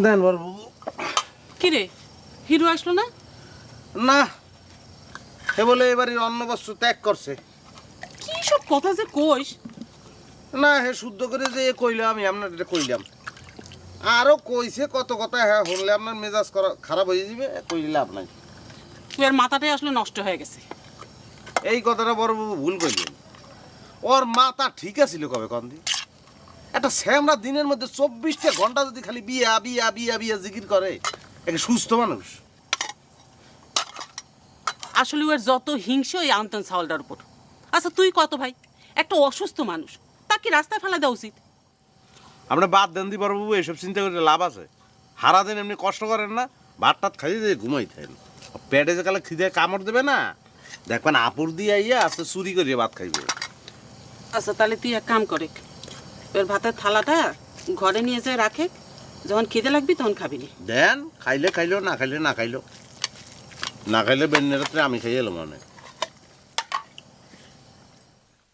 দেন বাবু। কি রে, হিরো আসলো না? না, হে বলে এবারে অন্ন বস্ত্র ত্যাগ করছে। কি সব কথা যে কইস। না, হে শুদ্ধ করে যে কইলাম আমি আপনার এটা কইলাম। আরো কইছে কত কথা, হ্যাঁ শুনলে আপনার মেজাজ খারাপ হয়ে যাবে, কইলে আপনার তুই আর মাথাটাই আসলে নষ্ট হয়ে গেছে। এই কথাটা বড়বাবু ভুল করলেন। ওর মাথা ঠিক আছিল কবে কন্দি? একটা শ্যামরা দিনের মধ্যে 24টা ঘন্টা যদি খালি বিয়া বিয়া বিয়া বিয়া জিকির করে, একটা সুস্থ মানুষ। আসলে ওর যত হিংসে ওই আন্তন চাউলটার উপর। আচ্ছা তুই কত ভাই, একটা অসুস্থ মানুষ, তাকে রাস্তায় ফেলা দেওয়া উচিত। আমরা বাদ দেন দি বড়বাবু, এসব চিন্তা করে লাভ আছে? হারা দিন এমনি কষ্ট করেন না, ভাত টাত খাইয়ে দিয়ে ঘুমাইতেন। পেটে যে কালে খিদে কামড় দেবে না, দেখবেন আপুর দিয়ে আইয়া আস্তে চুরি করিয়ে ভাত খাইবে। আচ্ছা তাহলে তুই এক কাম করে, ওর ভাতের থালাটা ঘরে নিয়ে যায় রাখে, যখন খিদে লাগবি তখন খাবি নি। দেন, খাইলে খাইলো, না খাইলে না খাইলো। না খাইলে বেন্নের রাত্রে আমি খাইয়ে এলাম মানে।